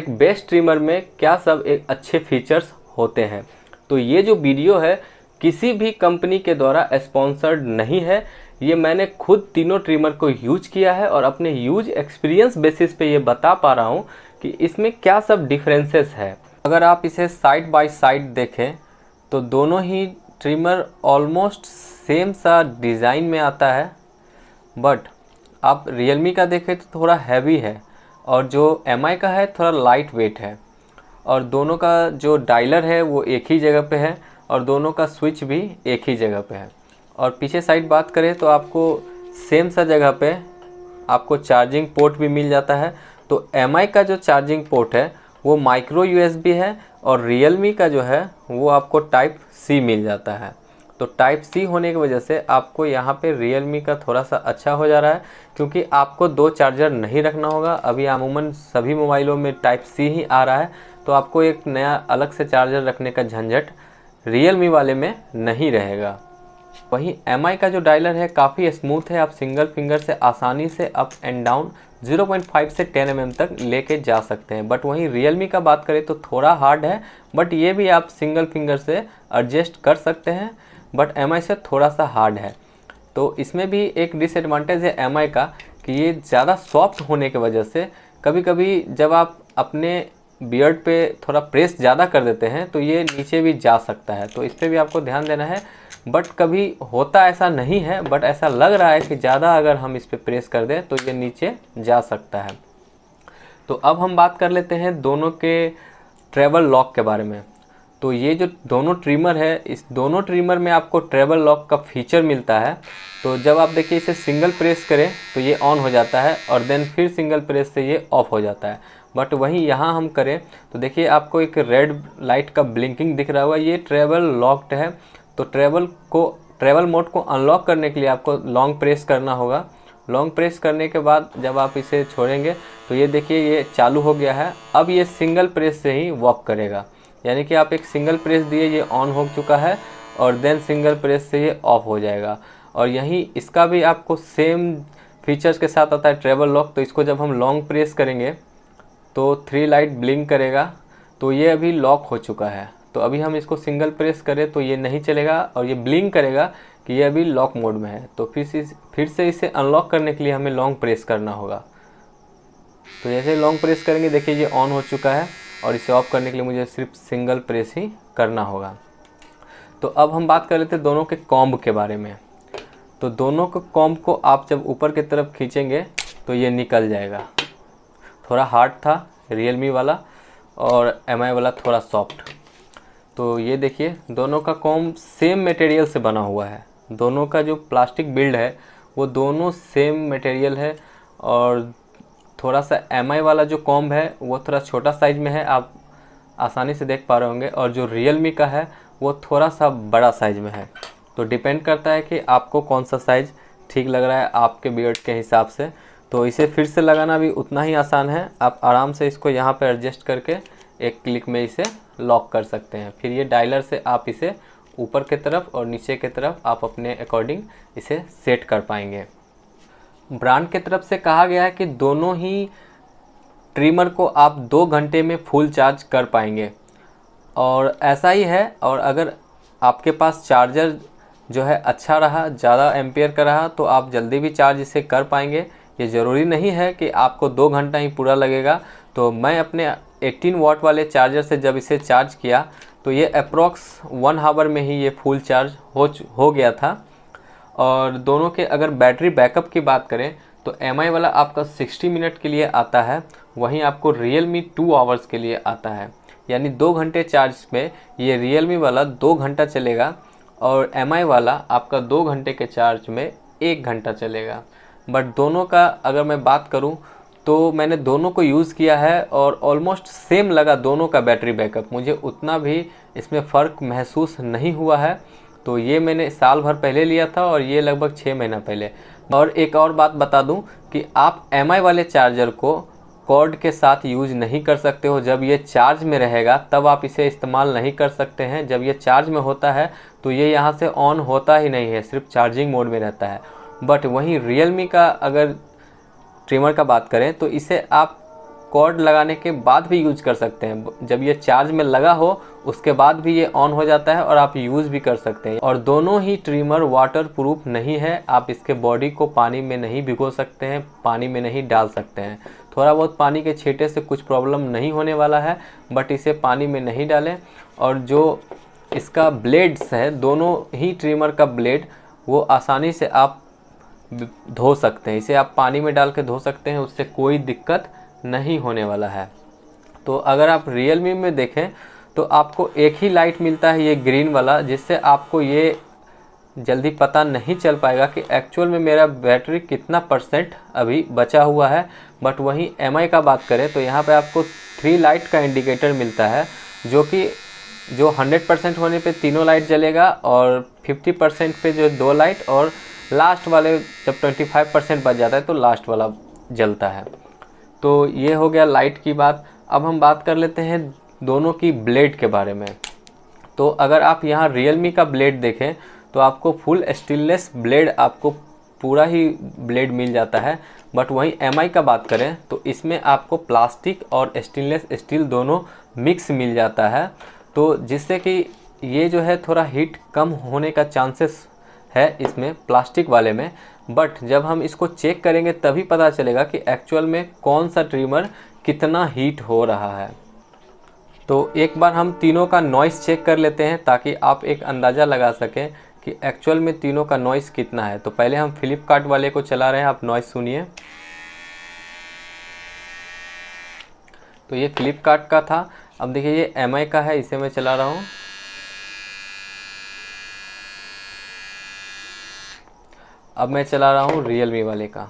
एक best trimmer में क्या सब एक अच्छे फीचर्स होते हैं। तो ये जो वीडियो है किसी भी कंपनी के द्वारा स्पॉन्सर्ड नहीं है, ये मैंने खुद तीनों ट्रिमर को यूज किया है और अपने यूज एक्सपीरियंस बेसिस पे ये बता पा रहा हूँ कि इसमें क्या सब डिफरेंसेस है। अगर आप इसे साइड बाय साइड देखें तो दोनों ही ट्रिमर ऑलमोस्ट सेम सा डिज़ाइन में आता है, बट आप Realme का देखें तो थोड़ा हैवी है और जो MI का है थोड़ा लाइट वेट है, और दोनों का जो डायलर है वो एक ही जगह पे है और दोनों का स्विच भी एक ही जगह पे है। और पीछे साइड बात करें तो आपको सेम सा जगह पे आपको चार्जिंग पोर्ट भी मिल जाता है। तो MI का जो चार्जिंग पोर्ट है वो माइक्रो USB है और Realme का जो है वो आपको टाइप C मिल जाता है। तो टाइप C होने की वजह से आपको यहाँ पे Realme का थोड़ा सा अच्छा हो जा रहा है, क्योंकि आपको दो चार्जर नहीं रखना होगा। अभी अमूमन सभी मोबाइलों में टाइप C ही आ रहा है, तो आपको एक नया अलग से चार्जर रखने का झंझट Realme वाले में नहीं रहेगा। वहीं MI का जो डायलर है काफ़ी स्मूथ है, आप सिंगल फिंगर से आसानी से अप एंड डाउन 0.5 से 10 mm तक लेके जा सकते हैं। बट वहीं Realme का बात करें तो थोड़ा हार्ड है, बट ये भी आप सिंगल फिंगर से एडजस्ट कर सकते हैं, बट MI से थोड़ा सा हार्ड है। तो इसमें भी एक डिसएडवांटेज है MI का कि ये ज़्यादा सॉफ्ट होने की वजह से कभी कभी जब आप अपने बियर्ड पे थोड़ा प्रेस ज़्यादा कर देते हैं तो ये नीचे भी जा सकता है, तो इस पर भी आपको ध्यान देना है। बट कभी होता ऐसा नहीं है, बट ऐसा लग रहा है कि ज़्यादा अगर हम इस पर प्रेस कर दें तो ये नीचे जा सकता है। तो अब हम बात कर लेते हैं दोनों के ट्रैवल लॉक के बारे में। तो ये जो दोनों ट्रिमर है, इस दोनों ट्रिमर में आपको ट्रैवल लॉक का फीचर मिलता है। तो जब आप देखिए इसे सिंगल प्रेस करें तो ये ऑन हो जाता है और देन फिर सिंगल प्रेस से ये ऑफ हो जाता है। बट वहीं यहाँ हम करें तो देखिए आपको एक रेड लाइट का ब्लिंकिंग दिख रहा होगा, ये ट्रैवल लॉक्ड है। तो ट्रैवल मोड को अनलॉक करने के लिए आपको लॉन्ग प्रेस करना होगा। लॉन्ग प्रेस करने के बाद जब आप इसे छोड़ेंगे तो ये देखिए ये चालू हो गया है। अब ये सिंगल प्रेस से ही वर्क करेगा, यानी कि आप एक सिंगल प्रेस दिए ये ऑन हो चुका है और देन सिंगल प्रेस से ये ऑफ हो जाएगा। और यहीं इसका भी आपको सेम फीचर्स के साथ आता है ट्रैवल लॉक। तो इसको जब हम लॉन्ग प्रेस करेंगे तो 3 लाइट ब्लिंक करेगा, तो ये अभी लॉक हो चुका है। तो अभी हम इसको सिंगल प्रेस करें तो ये नहीं चलेगा और ये ब्लिंक करेगा कि ये अभी लॉक मोड में है। तो फिर से इसे अनलॉक करने के लिए हमें लॉन्ग प्रेस करना होगा। तो जैसे लॉन्ग प्रेस करेंगे देखिए ये ऑन हो चुका है और इसे ऑफ करने के लिए मुझे सिर्फ सिंगल प्रेस ही करना होगा। तो अब हम बात कर लेते हैं दोनों के कॉम्ब के बारे में। तो दोनों के कॉम्ब को आप जब ऊपर की तरफ खींचेंगे तो ये निकल जाएगा। थोड़ा हार्ड था Realme वाला और MI वाला थोड़ा सॉफ्ट। तो ये देखिए दोनों का कॉम्ब सेम मटेरियल से बना हुआ है। दोनों का जो प्लास्टिक बिल्ड है वो दोनों सेम मटेरियल है। और थोड़ा सा MI वाला जो कॉम्ब है वो थोड़ा छोटा साइज़ में है, आप आसानी से देख पा रहे होंगे, और जो Realme का है वो थोड़ा सा बड़ा साइज़ में है। तो डिपेंड करता है कि आपको कौन सा साइज़ ठीक लग रहा है आपके बियर्ड के हिसाब से। तो इसे फिर से लगाना भी उतना ही आसान है, आप आराम से इसको यहाँ पर एडजस्ट करके एक क्लिक में इसे लॉक कर सकते हैं। फिर ये डायलर से आप इसे ऊपर की तरफ और नीचे की तरफ आप अपने अकॉर्डिंग इसे सेट कर पाएंगे। ब्रांड की तरफ से कहा गया है कि दोनों ही ट्रिमर को आप 2 घंटे में फुल चार्ज कर पाएंगे, और ऐसा ही है। और अगर आपके पास चार्जर जो है अच्छा रहा, ज़्यादा एम्पियर का रहा, तो आप जल्दी भी चार्ज इसे कर पाएंगे। ये ज़रूरी नहीं है कि आपको 2 घंटा ही पूरा लगेगा। तो मैं अपने 18 वाट वाले चार्जर से जब इसे चार्ज किया तो ये अप्रॉक्स 1 आवर में ही ये फुल चार्ज हो गया था। और दोनों के अगर बैटरी बैकअप की बात करें तो MI वाला आपका 60 मिनट के लिए आता है, वहीं आपको Realme 2 आवर्स के लिए आता है। यानी 2 घंटे चार्ज में ये Realme वाला 2 घंटा चलेगा और MI वाला आपका 2 घंटे के चार्ज में 1 घंटा चलेगा। बट दोनों का अगर मैं बात करूं तो मैंने दोनों को यूज़ किया है और ऑलमोस्ट सेम लगा दोनों का बैटरी बैकअप, मुझे उतना भी इसमें फ़र्क महसूस नहीं हुआ है। तो ये मैंने साल भर पहले लिया था और ये लगभग 6 महीना पहले। और एक और बात बता दूं कि आप MI वाले चार्जर को कॉर्ड के साथ यूज़ नहीं कर सकते हो। जब ये चार्ज में रहेगा तब आप इसे इस्तेमाल नहीं कर सकते हैं। जब ये चार्ज में होता है तो ये यहाँ से ऑन होता ही नहीं है, सिर्फ चार्जिंग मोड में रहता है। बट वहीं Realme का अगर ट्रिमर का बात करें तो इसे आप कॉर्ड लगाने के बाद भी यूज कर सकते हैं। जब ये चार्ज में लगा हो उसके बाद भी ये ऑन हो जाता है और आप यूज़ भी कर सकते हैं। और दोनों ही ट्रिमर वाटर प्रूफ नहीं है, आप इसके बॉडी को पानी में नहीं भिगो सकते हैं, पानी में नहीं डाल सकते हैं। थोड़ा बहुत पानी के छींटे से कुछ प्रॉब्लम नहीं होने वाला है, बट इसे पानी में नहीं डालें। और जो इसका ब्लेड्स है, दोनों ही ट्रिमर का ब्लेड वो आसानी से आप धो सकते हैं। इसे आप पानी में डाल के धो सकते हैं, उससे कोई दिक्कत नहीं होने वाला है। तो अगर आप Realme में देखें तो आपको एक ही लाइट मिलता है, ये ग्रीन वाला, जिससे आपको ये जल्दी पता नहीं चल पाएगा कि एक्चुअल में मेरा बैटरी कितना परसेंट अभी बचा हुआ है। बट वहीं MI का बात करें तो यहाँ पे आपको 3 लाइट का इंडिकेटर मिलता है, जो 100% होने पे तीनों लाइट जलेगा और 50% पे जो 2 लाइट, और लास्ट वाले जब 25% बच जाता है तो लास्ट वाला जलता है। तो ये हो गया लाइट की बात। अब हम बात कर लेते हैं दोनों की ब्लेड के बारे में। तो अगर आप यहाँ Realme का ब्लेड देखें तो आपको फुल स्टेनलेस ब्लेड, आपको पूरा ही ब्लेड मिल जाता है। बट वहीं MI का बात करें तो इसमें आपको प्लास्टिक और स्टेनलेस स्टील दोनों मिक्स मिल जाता है, तो जिससे कि ये जो है थोड़ा हीट कम होने का चांसेस है इसमें, प्लास्टिक वाले में। बट जब हम इसको चेक करेंगे तभी पता चलेगा कि एक्चुअल में कौन सा ट्रिमर कितना हीट हो रहा है। तो एक बार हम तीनों का नॉइस चेक कर लेते हैं ताकि आप एक अंदाज़ा लगा सकें कि एक्चुअल में तीनों का नॉइस कितना है। तो पहले हम फ्लिपकार्ट वाले को चला रहे हैं, आप नॉइस सुनिए। तो ये फ्लिपकार्ट का था। अब देखिए ये MI का है, इसे मैं चला रहा हूँ। अब मैं चला रहा हूँ Realme वाले का।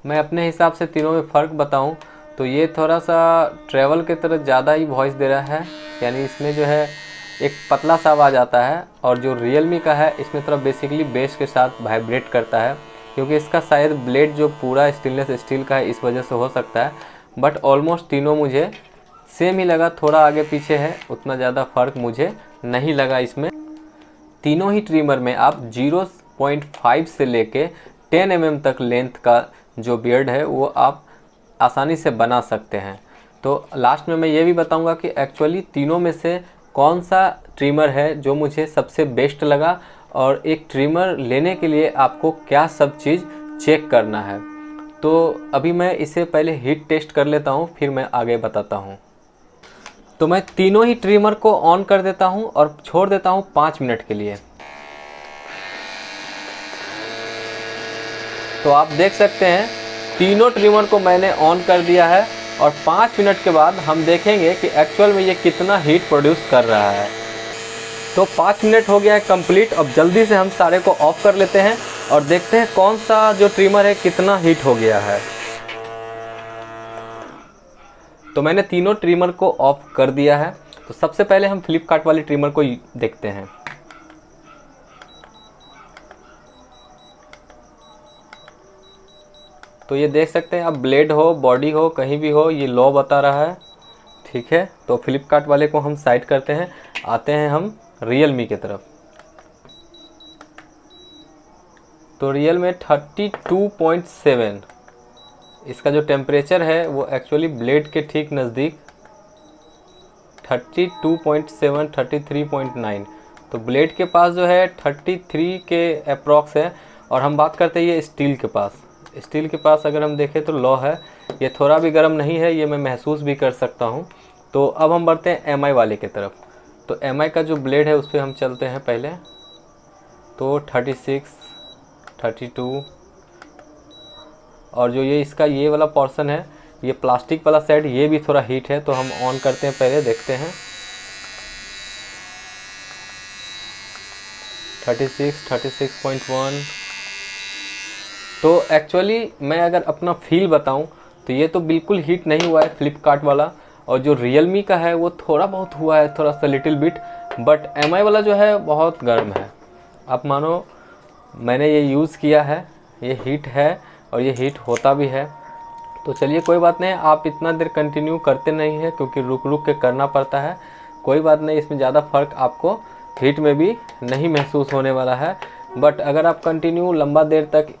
मैं अपने हिसाब से तीनों में फ़र्क बताऊं तो ये थोड़ा सा ट्रैवल के तरह ज़्यादा ही वॉइस दे रहा है, यानी इसमें जो है एक पतला सा आवाज़ आता है। और जो Realme का है इसमें थोड़ा बेसिकली बेस के साथ वाइब्रेट करता है, क्योंकि इसका शायद ब्लेड जो पूरा स्टेनलेस स्टील का है इस वजह से हो सकता है। बट ऑलमोस्ट तीनों मुझे सेम ही लगा, थोड़ा आगे पीछे है, उतना ज़्यादा फ़र्क मुझे नहीं लगा इसमें। तीनों ही ट्रिमर में आप 0.5 से लेके 10 mm तक लेंथ का जो बियर्ड है वो आप आसानी से बना सकते हैं। तो लास्ट में मैं ये भी बताऊंगा कि एक्चुअली तीनों में से कौन सा ट्रिमर है जो मुझे सबसे बेस्ट लगा, और एक ट्रिमर लेने के लिए आपको क्या सब चीज़ चेक करना है। तो अभी मैं इसे पहले हीट टेस्ट कर लेता हूँ, फिर मैं आगे बताता हूँ। तो मैं तीनों ही ट्रिमर को ऑन कर देता हूँ और छोड़ देता हूँ 5 मिनट के लिए। तो आप देख सकते हैं तीनों ट्रिमर को मैंने ऑन कर दिया है, और 5 मिनट के बाद हम देखेंगे कि एक्चुअल में ये कितना हीट प्रोड्यूस कर रहा है। तो 5 मिनट हो गया है कंप्लीट। अब जल्दी से हम सारे को ऑफ कर लेते हैं और देखते हैं कौन सा जो ट्रिमर है कितना हीट हो गया है। तो मैंने तीनों ट्रिमर को ऑफ कर दिया है। तो सबसे पहले हम फ्लिपकार्ट वाले ट्रिमर को देखते हैं। तो ये देख सकते हैं आप, ब्लेड हो, बॉडी हो, कहीं भी हो, ये लो बता रहा है। ठीक है, तो फ्लिपकार्ट वाले को हम साइड करते हैं, आते हैं हम Realme की तरफ। तो Realme 32.7 इसका जो टेम्परेचर है वो एक्चुअली ब्लेड के ठीक नज़दीक 32.7 33.9, तो ब्लेड के पास जो है 33 के अप्रॉक्स है। और हम बात करते हैं ये स्टील के पास। स्टील के पास अगर हम देखें तो लो है, ये थोड़ा भी गर्म नहीं है, ये मैं महसूस भी कर सकता हूँ। तो अब हम बढ़ते हैं MI वाले की तरफ। तो MI का जो ब्लेड है उस पर हम चलते हैं पहले। तो 36 32, और जो ये इसका ये वाला पोर्शन है, ये प्लास्टिक वाला साइड, ये भी थोड़ा हीट है। तो हम ऑन करते हैं पहले, देखते हैं। 36 36.1। तो एक्चुअली मैं अगर अपना फील बताऊं तो ये तो बिल्कुल हीट नहीं हुआ है फ्लिपकार्ट वाला, और जो Realme का है वो थोड़ा बहुत हुआ है, थोड़ा सा लिटिल बिट। बट MI वाला जो है बहुत गर्म है। आप मानो मैंने ये यूज़ किया है, ये हीट है और ये हीट होता भी है। तो चलिए कोई बात नहीं, आप इतना देर कंटिन्यू करते नहीं है क्योंकि रुक रुक के करना पड़ता है। कोई बात नहीं, इसमें ज़्यादा फ़र्क आपको हीट में भी नहीं महसूस होने वाला है। बट अगर आप कंटिन्यू लंबा देर तक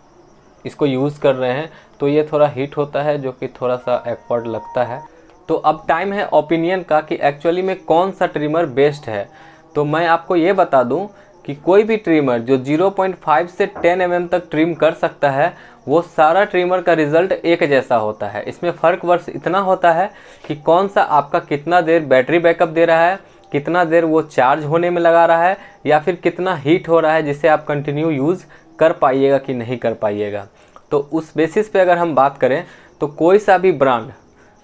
इसको यूज़ कर रहे हैं तो ये थोड़ा हीट होता है, जो कि थोड़ा सा एक्वर्ड लगता है। तो अब टाइम है ओपिनियन का कि एक्चुअली में कौन सा ट्रिमर बेस्ट है। तो मैं आपको ये बता दूं कि कोई भी ट्रिमर जो 0.5 से 10 mm तक ट्रिम कर सकता है, वो सारा ट्रिमर का रिज़ल्ट एक जैसा होता है। इसमें फ़र्क बस इतना होता है कि कौन सा आपका कितना देर बैटरी बैकअप दे रहा है, कितना देर वो चार्ज होने में लगा रहा है, या फिर कितना हीट हो रहा है जिससे आप कंटिन्यू यूज़ कर पाइएगा कि नहीं कर पाइएगा। तो उस बेसिस पे अगर हम बात करें तो कोई सा भी ब्रांड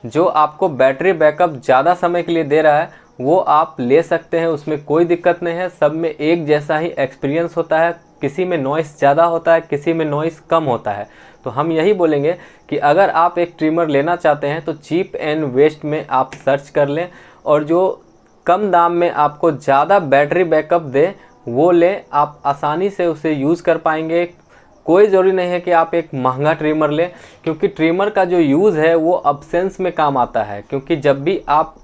जो आपको बैटरी बैकअप ज़्यादा समय के लिए दे रहा है वो आप ले सकते हैं, उसमें कोई दिक्कत नहीं है। सब में एक जैसा ही एक्सपीरियंस होता है, किसी में नॉइस ज़्यादा होता है, किसी में नॉइस कम होता है। तो हम यही बोलेंगे कि अगर आप एक ट्रिमर लेना चाहते हैं तो चीप एंड वेस्ट में आप सर्च कर लें, और जो कम दाम में आपको ज़्यादा बैटरी बैकअप दे वो लें। आप आसानी से उसे यूज़ कर पाएंगे। कोई ज़रूरी नहीं है कि आप एक महंगा ट्रिमर लें, क्योंकि ट्रिमर का जो यूज़ है वो अब्सेंस में काम आता है। क्योंकि जब भी आप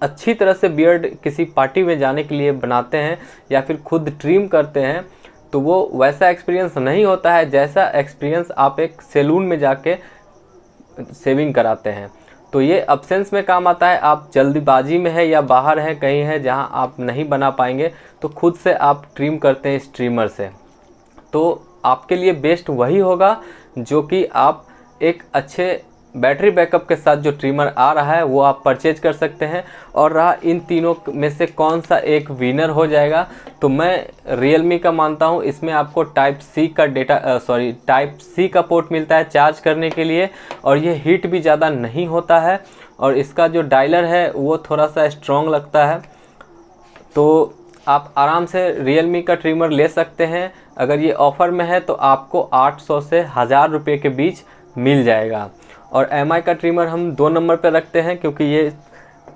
अच्छी तरह से बियर्ड किसी पार्टी में जाने के लिए बनाते हैं या फिर खुद ट्रिम करते हैं तो वो वैसा एक्सपीरियंस नहीं होता है जैसा एक्सपीरियंस आप एक सैलून में जाके शेविंग कराते हैं। तो ये अब्सेंस में काम आता है। आप जल्दीबाजी में है या बाहर है, कहीं है जहां आप नहीं बना पाएंगे, तो खुद से आप ट्रिम करते हैं इस ट्रिमर से। तो आपके लिए बेस्ट वही होगा जो कि आप एक अच्छे बैटरी बैकअप के साथ जो ट्रिमर आ रहा है वो आप परचेज कर सकते हैं। और रहा इन तीनों में से कौन सा एक विनर हो जाएगा, तो मैं Realme का मानता हूँ। इसमें आपको टाइप सी का पोर्ट मिलता है चार्ज करने के लिए, और ये हीट भी ज़्यादा नहीं होता है, और इसका जो डायलर है वो थोड़ा सा स्ट्रॉन्ग लगता है। तो आप आराम से Realme का ट्रिमर ले सकते हैं। अगर ये ऑफ़र में है तो आपको 800 से 1000 रुपये के बीच मिल जाएगा। और MI का ट्रिमर हम 2 नंबर पर रखते हैं, क्योंकि ये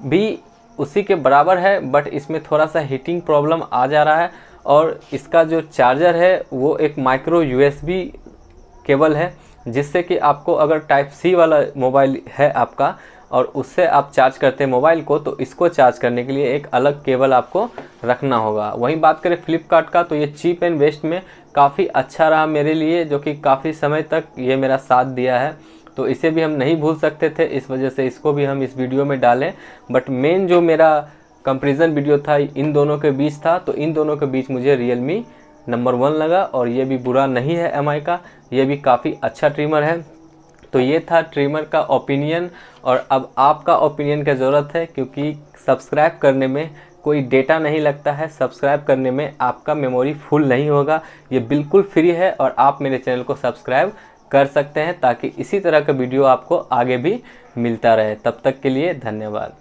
भी उसी के बराबर है, बट इसमें थोड़ा सा हीटिंग प्रॉब्लम आ जा रहा है। और इसका जो चार्जर है वो एक माइक्रो USB केबल है, जिससे कि आपको अगर टाइप सी वाला मोबाइल है आपका और उससे आप चार्ज करते हैं मोबाइल को, तो इसको चार्ज करने के लिए एक अलग केबल आपको रखना होगा। वहीं बात करें फ्लिपकार्ट का, तो ये चीप एंड बेस्ट में काफ़ी अच्छा रहा मेरे लिए, जो कि काफ़ी समय तक ये मेरा साथ दिया है। तो इसे भी हम नहीं भूल सकते थे, इस वजह से इसको भी हम इस वीडियो में डालें। बट मेन जो मेरा कंपैरिजन वीडियो था इन दोनों के बीच था, तो इन दोनों के बीच मुझे Realme नंबर 1 लगा। और ये भी बुरा नहीं है MI का, ये भी काफ़ी अच्छा ट्रिमर है। तो ये था ट्रिमर का ओपिनियन, और अब आपका ओपिनियन की ज़रूरत है, क्योंकि सब्सक्राइब करने में कोई डेटा नहीं लगता है, सब्सक्राइब करने में आपका मेमोरी फुल नहीं होगा। ये बिल्कुल फ्री है और आप मेरे चैनल को सब्सक्राइब कर सकते हैं, ताकि इसी तरह का वीडियो आपको आगे भी मिलता रहे। तब तक के लिए धन्यवाद।